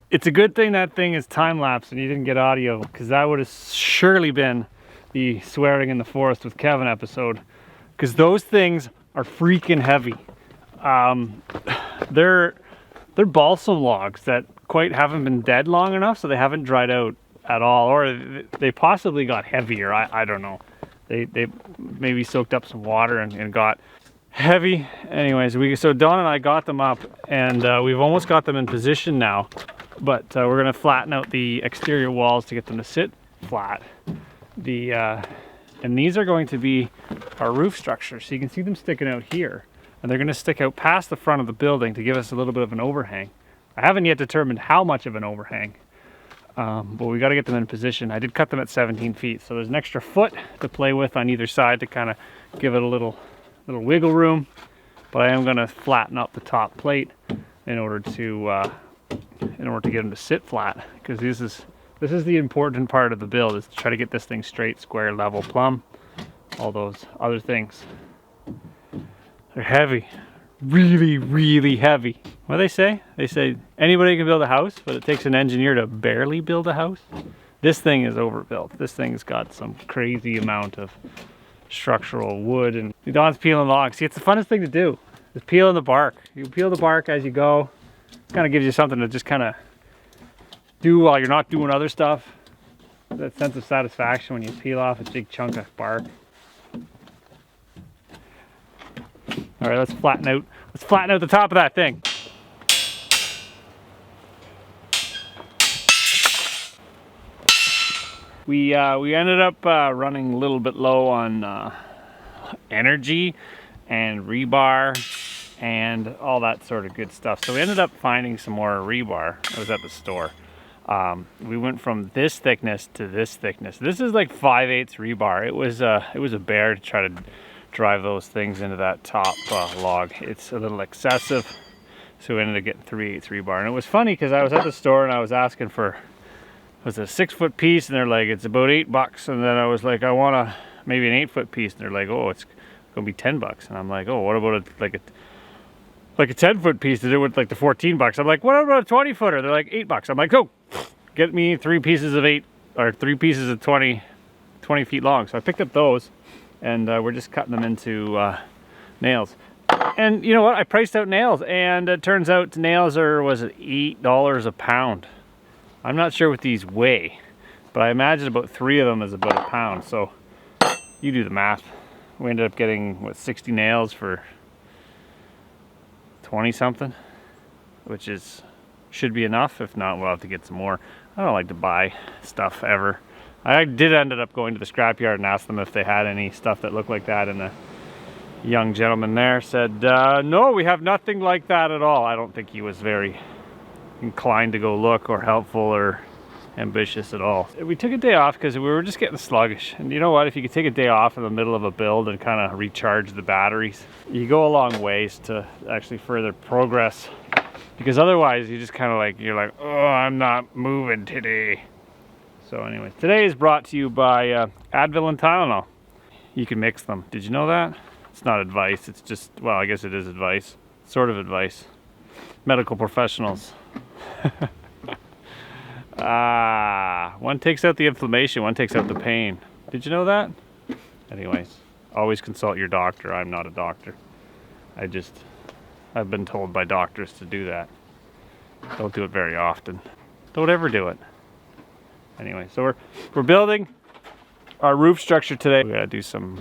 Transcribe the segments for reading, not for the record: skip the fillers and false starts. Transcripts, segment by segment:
It's a good thing that thing is time-lapse and you didn't get audio, because that would have surely been the swearing in the forest with Kevin episode, because those things are freaking heavy. They're balsam logs that quite haven't been dead long enough, so they haven't dried out at all, or they possibly got heavier. I don't know. They maybe soaked up some water and got heavy. Anyways, so Dawn and I got them up, and we've almost got them in position now, but we're gonna flatten out the exterior walls to get them to sit flat. And these are going to be our roof structure, so you can see them sticking out here, and they're going to stick out past the front of the building to give us a little bit of an overhang. I haven't yet determined how much of an overhang, but we got to get them in position. I did cut them at 17 feet, so there's an extra foot to play with on either side to kind of give it a little wiggle room, but I am going to flatten up the top plate in order to get them to sit flat, because this is the important part of the build, is to try to get this thing straight, square, level, plumb, all those other things. They're heavy, really, really heavy. What do they say? They say anybody can build a house, but it takes an engineer to barely build a house. This thing is overbuilt. This thing's got some crazy amount of structural wood, and Don's peeling logs. See, it's the funnest thing to do, is peeling the bark. You peel the bark as you go. It kind of gives you something to just kind of do while you're not doing other stuff. That sense of satisfaction when you peel off a big chunk of bark. All right, let's flatten out the top of that thing. We ended up running a little bit low on energy and rebar and all that sort of good stuff. So we ended up finding some more rebar. I was at the store. We went from this thickness to this thickness. This is like 5/8 rebar. It was a bear to try to drive those things into that top log. It's a little excessive, so we ended up getting 3/8 rebar. And it was funny because I was at the store and I was asking for, was it a 6-foot piece, and they're like, it's about $8. And then I was like, I want maybe an 8-foot piece, and they're like, oh, it's gonna be $10. And I'm like, oh, what about like a 10-foot piece to do with like the $14? I'm like, what about a 20-footer? They're like $8. I'm like, oh, get me 3 pieces of 8 or 3 pieces of 20 feet long. So I picked up those, and we're just cutting them into nails. And you know what? I priced out nails, and it turns out nails are, was it $8 a pound? I'm not sure what these weigh, but I imagine about 3 of them is about a pound. So you do the math. We ended up getting, what, 60 nails for 20 something, which should be enough. If not, we'll have to get some more. I don't like to buy stuff ever. I did end up going to the scrapyard and asked them if they had any stuff that looked like that, and the young gentleman there said, no, we have nothing like that at all. I don't think he was very inclined to go look or helpful or ambitious at all. We took a day off because we were just getting sluggish, and you know what, if you could take a day off in the middle of a build and kind of recharge the batteries, you go a long ways to actually further progress, because otherwise you just kind of like, you're like, oh, I'm not moving today. So anyways, today is brought to you by Advil and Tylenol. You can mix them. Did you know that? It's not advice, it's just, well, I guess it is advice, sort of advice. Medical professionals. One takes out the inflammation, one takes out the pain. Did you know that? Anyways, always consult your doctor. I'm not a doctor. I've been told by doctors to do that. Don't do it very often. Don't ever do it. Anyway, so we're building our roof structure today. We gotta do some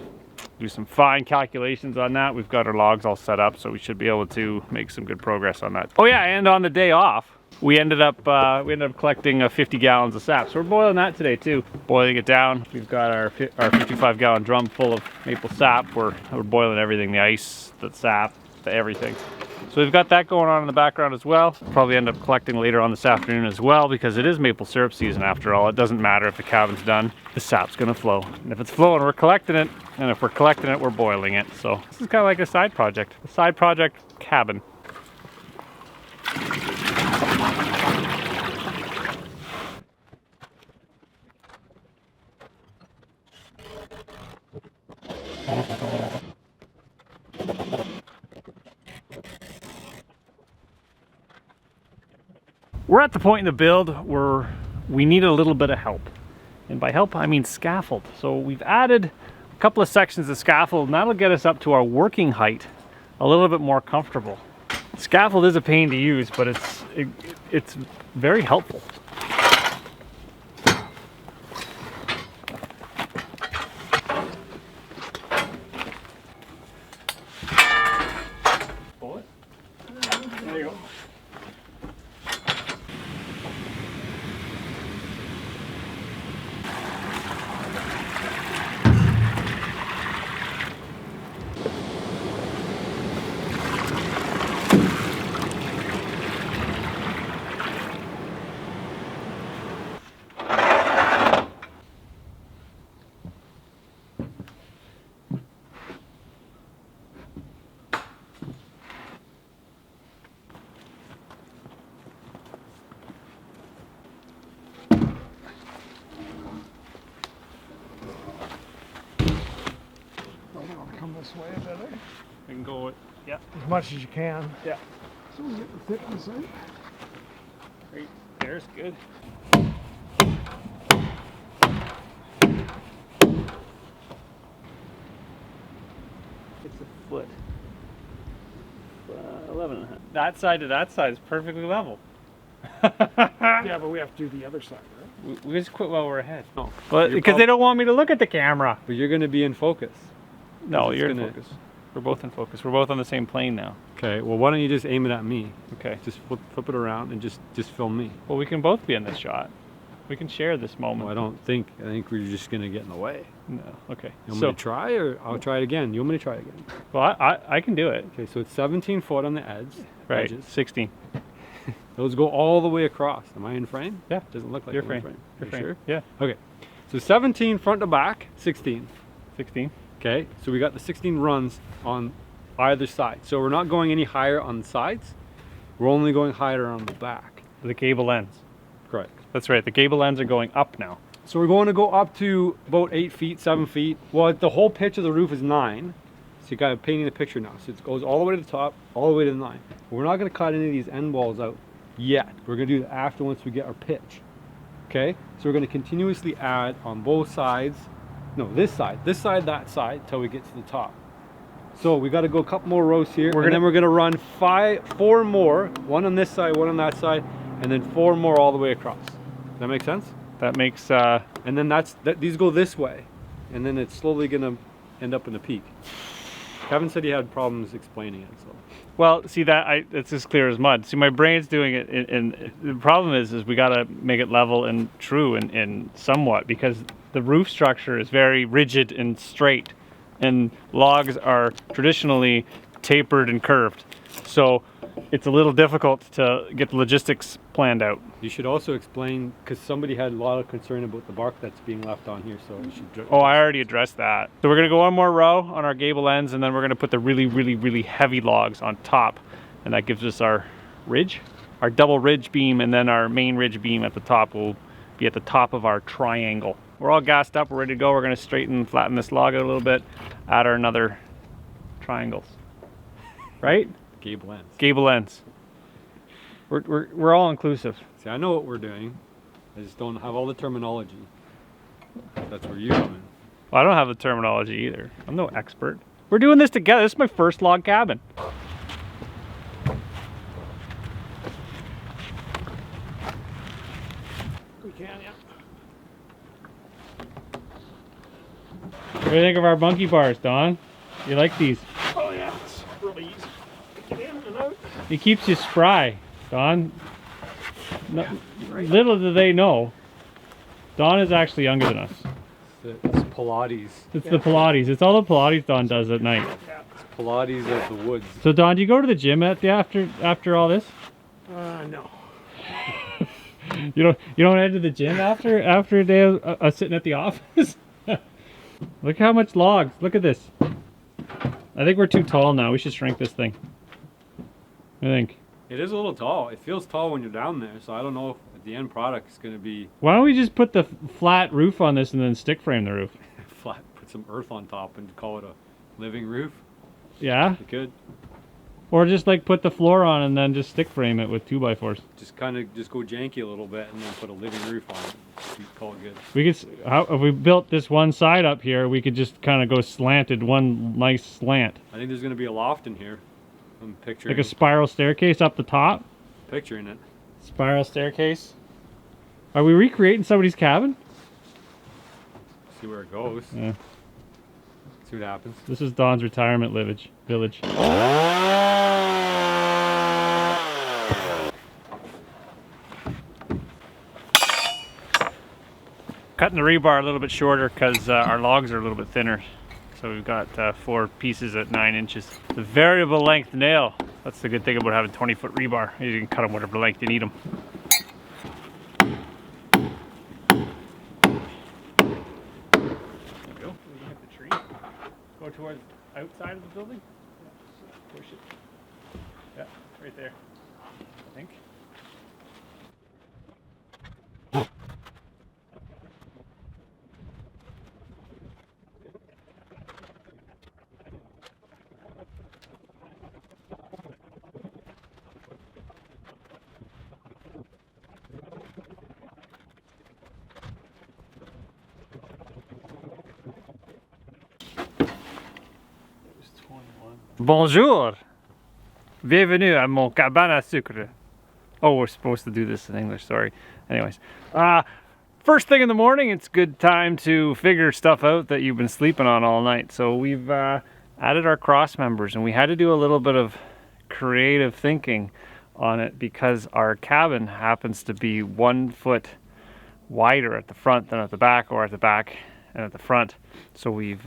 fine calculations on that. We've got our logs all set up, so we should be able to make some good progress on that. Oh yeah, and on the day off, we ended up collecting 50 gallons of sap. So we're boiling that today too. Boiling it down. We've got our 55-gallon drum full of maple sap. We're boiling everything, the ice, the sap, everything. So we've got that going on in the background as well. Probably end up collecting later on this afternoon as well, because it is maple syrup season after all. It doesn't matter if the cabin's done, the sap's gonna flow. And if it's flowing, we're collecting it. And if we're collecting it, we're boiling it. So this is kind of like a side project cabin. We're at the point in the build where we need a little bit of help. And by help, I mean scaffold. So we've added a couple of sections of scaffold, and that'll get us up to our working height a little bit more comfortable. Scaffold is a pain to use, but it's very helpful. Pull it. There you go. This way a bit, eh? We can go with, yeah. As much as you can. Yeah. So we get the thickness out. Right there's good. It's a foot. 11 and a half. That side to that side is perfectly level. Yeah, but we have to do the other side, right? We just quit while we're ahead. No, But because they don't want me to look at the camera. but you're going to be in focus. No, It's you're in gonna- focus. We're both in focus. We're both on the same plane now. Okay, well, why don't you just aim it at me? Okay. Just flip it around and just film me. Well, we can both be in this shot. We can share this moment. No, I think we're just going to get in the way. No. Okay. You want me to try, or I'll try it again? You want me to try it again? Well, I can do it. Okay, so it's 17 foot on the Right. edges. 16. Those go all the way across. Am I in frame? Yeah. Doesn't look like Your I'm in frame. Are Your you frame. sure? Yeah. Okay, so 17 front to back, 16. 16. Okay, so we got the 16 runs on either side. So we're not going any higher on the sides. We're only going higher on the back. The gable ends. Correct. That's right. The gable ends are going up now. So we're going to go up to about 8 feet, 7 feet. Well, the whole pitch of the roof is 9. So you got to painting the picture now. So it goes all the way to the top, all the way to the 9. But we're not going to cut any of these end walls out yet. We're going to do that after, once we get our pitch. Okay? So we're going to continuously add on both sides. No, this side, that side, till we get to the top. So we got to go a couple more rows here, and then we're going to run 4 more, one on this side, one on that side, and then 4 more all the way across. Does that make sense? That makes. And then these go this way, and then it's slowly going to end up in the peak. Kevin said he had problems explaining it, so. Well, see it's as clear as mud. See, my brain's doing it, and the problem is we got to make it level and true and somewhat, because the roof structure is very rigid and straight, and logs are traditionally tapered and curved. So it's a little difficult to get the logistics planned out. You should also explain, because somebody had a lot of concern about the bark that's being left on here, so you should. Oh, I already addressed that. So we're gonna go one more row on our gable ends, and then we're gonna put the really, really, really heavy logs on top, and that gives us our ridge, our double ridge beam, and then our main ridge beam at the top will be at the top of our triangle. We're all gassed up, we're ready to go. We're gonna straighten and flatten this log out a little bit, add our another triangles. Right? Gable ends. Gable ends. We're all inclusive. See, I know what we're doing. I just don't have all the terminology. That's where you come in. Well, I don't have the terminology either. I'm no expert. We're doing this together. This is my first log cabin. We can, yeah. What do you think of our bunkie bars, Don? You like these? Oh yeah, it's really easy to get in and out. It keeps you spry, Don. No, little do they know, Don is actually younger than us. It's Pilates. It's the Pilates. It's all the Pilates Don does at night. Yeah. It's Pilates of the woods. So Don, do you go to the gym at the after all this? No. You don't head to the gym after a day of sitting at the office? Look how much logs. Look at this. I think we're too tall now. We should shrink this thing. I think. It is a little tall. It feels tall when you're down there, so I don't know if the end product is going to be Why don't we just put the flat roof on this and then stick frame the roof? flat. Put some earth on top and call it a living roof. Yeah? We could. Or just like put the floor on and then just stick frame it with 2x4s. Just kind of just go janky a little bit and then put a living roof on it. Call it good. We could, if we built this one side up here, we could just kind of go slanted, one nice slant. I think there's going to be a loft in here. I'm picturing. Like a spiral staircase up the top. Picturing it. Spiral staircase. Are we recreating somebody's cabin? See where it goes. Yeah. See what happens. This is Don's retirement village. Cutting the rebar a little bit shorter because our logs are a little bit thinner. So we've got 4 pieces at 9 inches. The variable length nail. That's the good thing about having 20-foot rebar. You can cut them whatever length you need them. Go. Hit the tree. Go towards outside of the building. Push it. Yeah, right there. I think. Bonjour! Bienvenue à mon cabane à sucre. Oh, we're supposed to do this in English, sorry. Anyways, first thing in the morning, it's good time to figure stuff out that you've been sleeping on all night. So we've added our cross members, and we had to do a little bit of creative thinking on it because our cabin happens to be 1 foot wider at the front than at the back, or at the back and at the front. So we've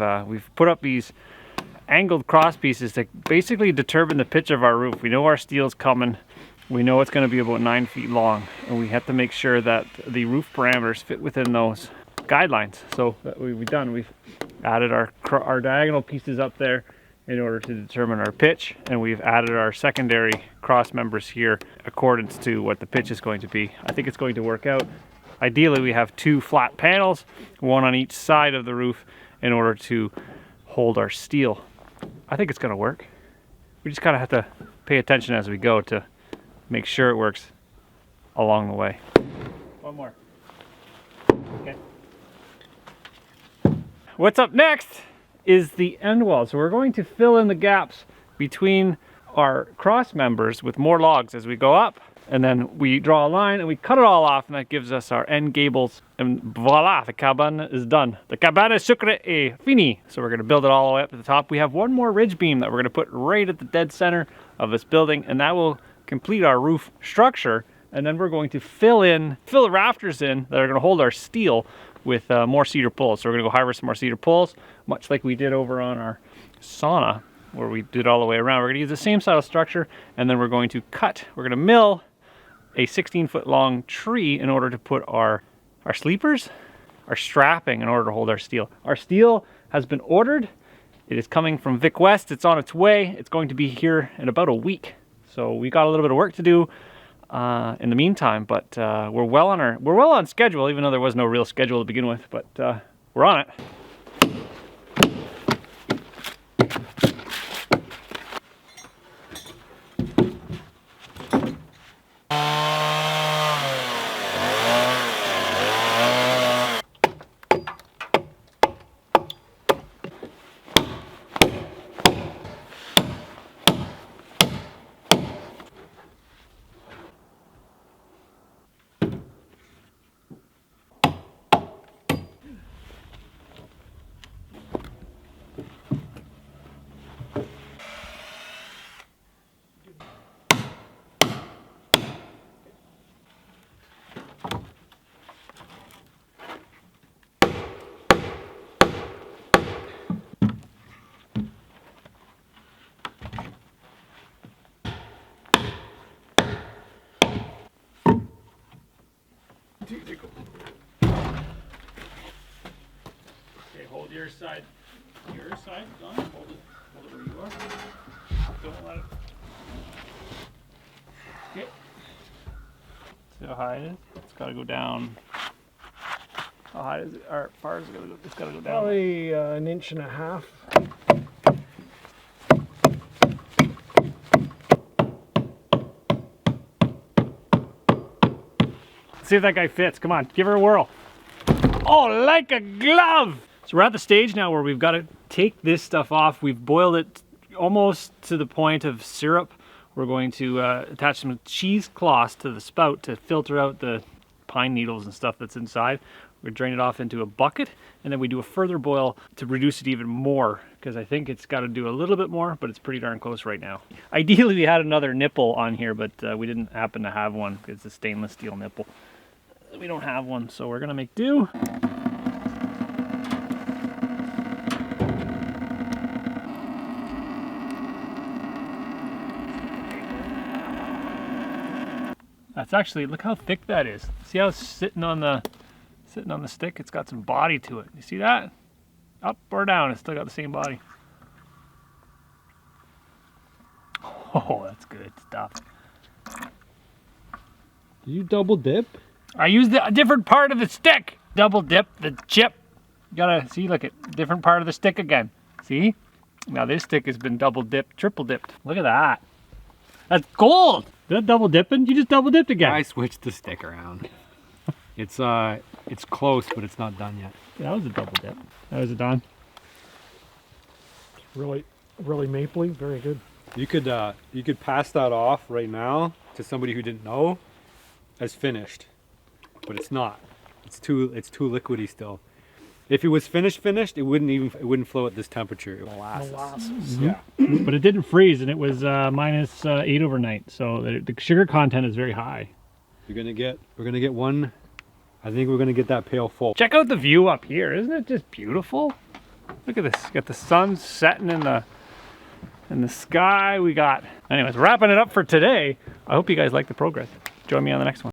put up these angled cross pieces to basically determine the pitch of our roof. We know our steel's coming. We know it's going to be about 9 feet long, and we have to make sure that the roof parameters fit within those guidelines. So that we've done. We've added our diagonal pieces up there in order to determine our pitch, and we've added our secondary cross members here accordance to what the pitch is going to be. I think it's going to work out. Ideally, we have 2 flat panels, 1 on each side of the roof, in order to hold our steel. I think it's going to work. We just kind of have to pay attention as we go to make sure it works along the way. One more. Okay. What's up next is the end wall. So we're going to fill in the gaps between our cross members with more logs as we go up, and then we draw a line and we cut it all off, and that gives us our end gables, and voila, the cabane is done. The cabane sucre est fini. So we're going to build it all the way up to the top. We have 1 more ridge beam that we're going to put right at the dead center of this building, and that will complete our roof structure. And then we're going to fill the rafters in that are going to hold our steel with more cedar poles. So we're going to go harvest some more cedar poles, much like we did over on our sauna, where we did all the way around. We're going to use the same style structure, and then we're going to mill a 16-foot long tree in order to put our sleepers, our strapping, in order to hold our steel. Our steel has been ordered. It is coming from Vic West. It's on its way. It's going to be here in about a week. So we got a little bit of work to do in the meantime, but we're well on schedule, even though there was no real schedule to begin with, but we're on it. Okay, hold your side, Don. Hold it where you are. Don't let it. Okay. See how high it is? It's got to go down. How high is it? Or far is it going to go? It's got to go down. Probably 1.5 inches. see if that guy fits. Come on, give her a whirl. Oh, like a glove. So we're at the stage now where we've got to take this stuff off. We've boiled it almost to the point of syrup. We're going to attach some cheesecloths to the spout to filter out the pine needles and stuff that's inside. We drain it off into a bucket, and then we do a further boil to reduce it even more, because I think it's got to do a little bit more, but it's pretty darn close right now. Ideally, we had another nipple on here, but we didn't happen to have one. It's a stainless steel nipple. We don't have one, so we're gonna make do. That's actually, look how thick that is. See how it's sitting on the stick? It's got some body to it. You see that? Up or down, it's still got the same body. Oh, that's good stuff. Did you double dip? I used a different part of the stick. Double dip the chip. You gotta see, look at different part of the stick again. See? Now this stick has been double dipped, triple dipped. Look at that. That's gold. Is that double dipping? You just double dipped again. I switched the stick around. It's close, but it's not done yet. That was a double dip. That was it, Don. Really mapley, very good. You could pass that off right now to somebody who didn't know as finished, but it's not. It's too liquidy still. If it was finished, it wouldn't flow at this temperature. Molasses. Yeah. But it didn't freeze, and it was -8 overnight, so the sugar content is very high. We're gonna get one. I think we're gonna get that pail full. Check out the view up here. Isn't it just beautiful? Look at this. Got the sun setting in the sky. Anyways, wrapping it up for today. I hope you guys like the progress. Join me on the next one.